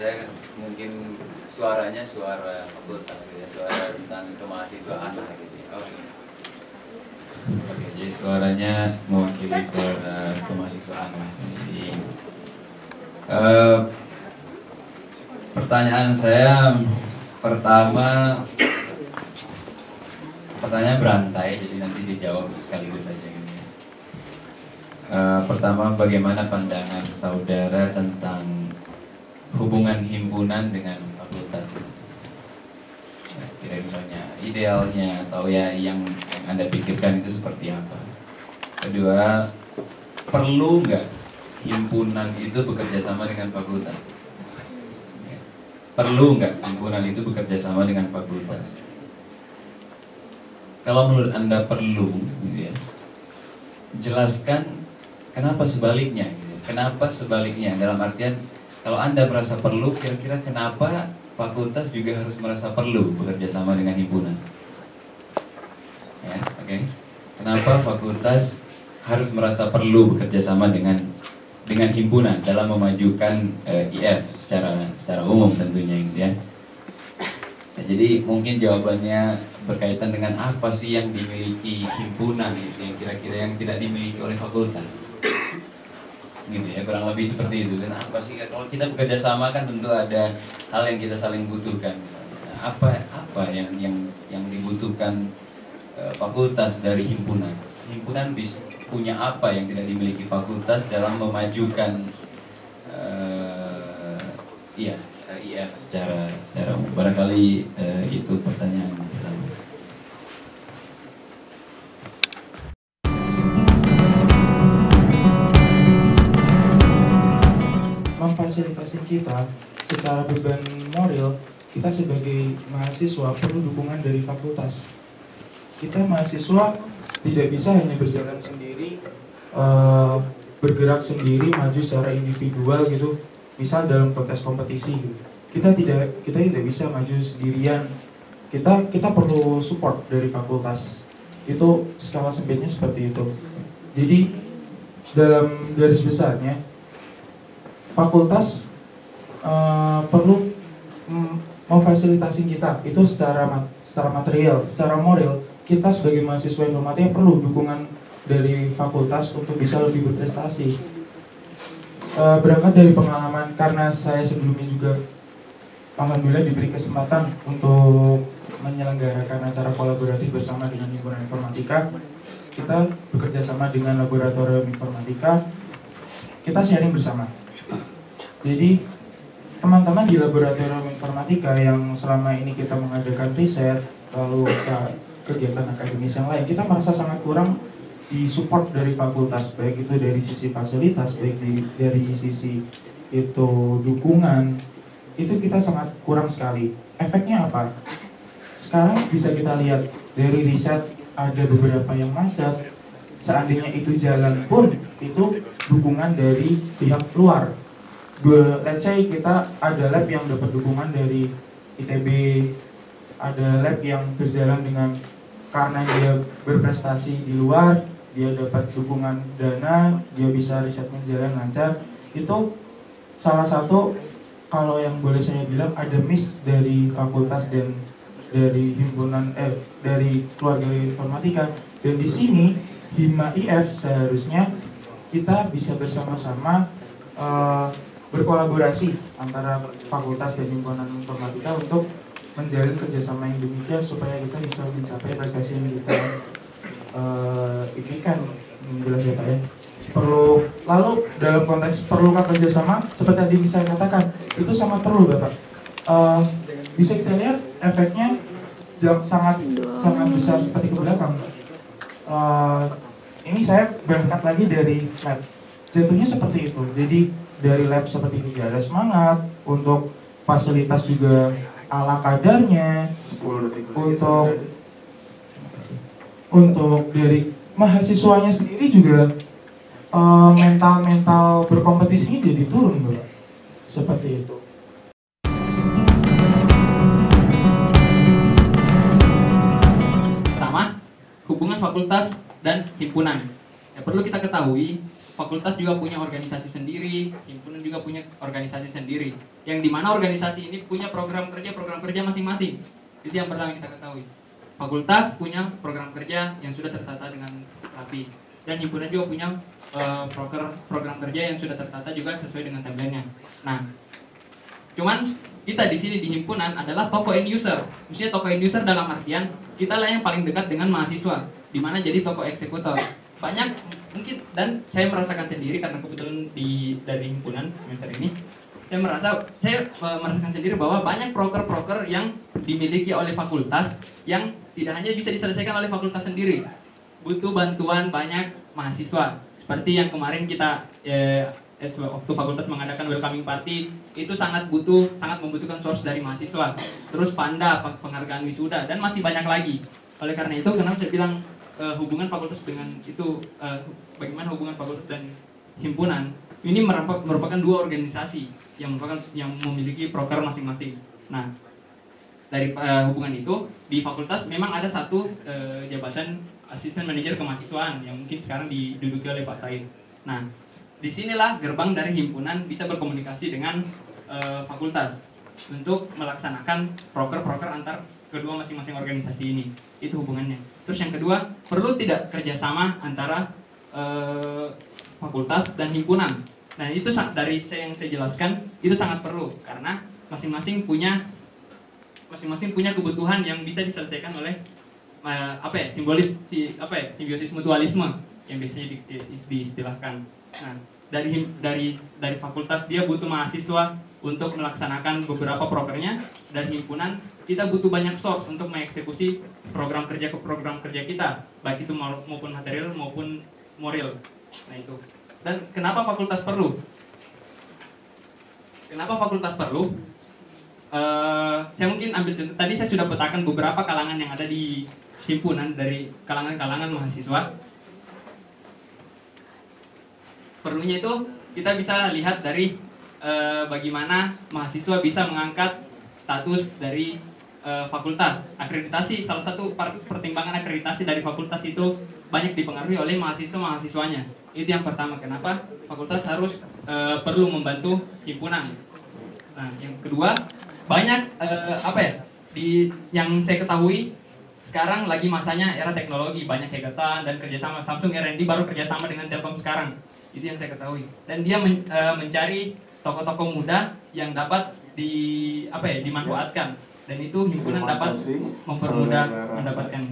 saya mungkin suaranya suara fakultas ya, suara tentang kemahasiswaan lah gitu ya. Oh ini. Oke, jadi suaranya mewakili suara kemahasiswaan. Jadi pertanyaan saya pertama, pertanyaan berantai, jadi nanti dijawab sekaligus saja gitu ya. Pertama, bagaimana pandangan saudara tentang hubungan himpunan dengan fakultas? Kira misalnya idealnya atau ya yang Anda pikirkan itu seperti apa? Kedua, perlu nggak himpunan itu bekerja sama dengan fakultas? Perlu nggak himpunan itu bekerja sama dengan fakultas? Kalau menurut Anda perlu, gitu ya, jelaskan kenapa sebaliknya. Gitu. Kenapa sebaliknya? Dalam artian, kalau Anda merasa perlu, kira-kira kenapa fakultas juga harus merasa perlu bekerja sama dengan himpunan? Ya, oke. Kenapa fakultas harus merasa perlu bekerja sama dengan himpunan dalam memajukan IF secara umum tentunya, gitu ya. Nah, jadi mungkin jawabannya berkaitan dengan apa sih yang dimiliki himpunan, gitu, yang kira-kira yang tidak dimiliki oleh fakultas. Gitu ya, kurang lebih seperti itu. Dan apa sih kalau kita bekerja sama kan tentu ada hal yang kita saling butuhkan misalnya. Nah, apa yang dibutuhkan fakultas dari himpunan? Himpunan bisa punya apa yang tidak dimiliki fakultas dalam memajukan IF secara umum. Barangkali itu pertanyaan pertama. Memfasilitasi kita secara beban moral, kita sebagai mahasiswa perlu dukungan dari fakultas. Kita mahasiswa tidak bisa hanya berjalan sendiri, bergerak sendiri, maju secara individual gitu. Misal dalam konteks kompetisi gitu. Kita tidak bisa maju sendirian. Kita perlu support dari fakultas. Itu skala sempitnya seperti itu. Jadi dalam garis besarnya fakultas perlu memfasilitasi kita itu secara material, secara moral. Kita sebagai mahasiswa informatika perlu dukungan dari fakultas untuk bisa lebih berprestasi. Berangkat dari pengalaman, karena saya sebelumnya juga alhamdulillah diberi kesempatan untuk menyelenggarakan acara kolaboratif bersama dengan himpunan informatika. Kita bekerja sama dengan laboratorium informatika, kita sharing bersama. Jadi teman-teman di laboratorium informatika yang selama ini kita mengadakan riset, lalu kegiatan akademis yang lain, kita merasa sangat kurang di support dari fakultas, baik itu dari sisi fasilitas, baik dari sisi itu dukungan, itu kita sangat kurang sekali. Efeknya apa? Sekarang bisa kita lihat dari riset ada beberapa yang macet. Seandainya itu jalan pun itu dukungan dari pihak luar. Let's say kita ada lab yang dapat dukungan dari ITB, ada lab yang berjalan dengan karena dia berprestasi di luar, dia dapat dukungan dana, dia bisa risetnya jalan lancar. Itu salah satu, kalau yang boleh saya bilang, ada miss dari fakultas dan dari himpunan dari keluarga informatika. Dan di sini Hima IF seharusnya kita bisa bersama-sama berkolaborasi antara fakultas dan himpunan informatika untuk menjalin kerjasama yang demikian supaya kita bisa mencapai prestasi yang kita inginkan. Jelas ya Pak ya. Perlu, lalu dalam konteks perlukah kerjasama, seperti tadi saya katakan, itu sangat perlu Bapak. Bisa kita lihat efeknya sangat besar seperti ke belakang. Ini saya berangkat lagi dari lab, jatuhnya seperti itu. Jadi dari lab seperti ini ada semangat, untuk fasilitas juga ala kadarnya, untuk dari mahasiswanya sendiri juga mental berkompetisinya jadi turun, Bro. Seperti itu. Pertama, hubungan fakultas dan himpunan. Yang perlu kita ketahui, fakultas juga punya organisasi sendiri, himpunan juga punya organisasi sendiri. Yang dimana organisasi ini punya program kerja masing-masing. Itu yang pertama kita ketahui. Fakultas punya program kerja yang sudah tertata dengan rapi, dan himpunan juga punya program kerja yang sudah tertata juga sesuai dengan timeline-nya. Nah, cuman kita di sini di himpunan adalah toko end user. Maksudnya toko end user dalam artian kita lah yang paling dekat dengan mahasiswa, di mana jadi toko eksekutor. Banyak mungkin, dan saya merasakan sendiri karena kebetulan dari himpunan semester ini, saya merasakan sendiri bahwa banyak proker-proker yang dimiliki oleh fakultas yang tidak hanya bisa diselesaikan oleh fakultas sendiri, butuh bantuan banyak mahasiswa. Seperti yang kemarin kita waktu fakultas mengadakan welcoming party, itu sangat membutuhkan source dari mahasiswa. Terus Panda, penghargaan wisuda, dan masih banyak lagi. Oleh karena itu, kenapa saya bilang hubungan fakultas dengan itu, bagaimana hubungan fakultas dan himpunan ini merupakan dua organisasi yang memiliki proker masing-masing. Nah, dari hubungan itu di fakultas memang ada satu jabatan asisten manajer kemahasiswaan yang mungkin sekarang diduduki oleh Pak Said. Nah, disinilah gerbang dari himpunan bisa berkomunikasi dengan fakultas untuk melaksanakan proker-proker antar kedua masing-masing organisasi ini. Itu hubungannya. Terus yang kedua, perlu tidak kerjasama antara fakultas dan himpunan. Nah, itu dari yang saya jelaskan itu sangat perlu karena masing-masing punya kebutuhan yang bisa diselesaikan oleh simbiosis mutualisme yang biasanya diistilahkan. Nah, dari fakultas dia butuh mahasiswa untuk melaksanakan beberapa prokernya, dan himpunan kita butuh banyak source untuk mengeksekusi program kerja kita, baik itu maupun material maupun moral. Nah, itu. Dan kenapa fakultas perlu? Saya mungkin ambil contoh. Tadi saya sudah petakan beberapa kalangan yang ada di himpunan, dari kalangan-kalangan mahasiswa. Perlunya itu kita bisa lihat dari bagaimana mahasiswa bisa mengangkat status dari fakultas. Akreditasi, salah satu pertimbangan akreditasi dari fakultas itu banyak dipengaruhi oleh mahasiswanya. Itu yang pertama, kenapa fakultas harus perlu membantu himpunan. Nah, yang kedua, banyak yang saya ketahui sekarang lagi masanya era teknologi, banyak hackathon dan kerjasama. Samsung R&D baru kerjasama dengan Telkom sekarang. Itu yang saya ketahui. Dan dia mencari tokoh-tokoh muda yang dapat dimanfaatkan. Dan itu himpunan dapat mempermudah mendapatkan.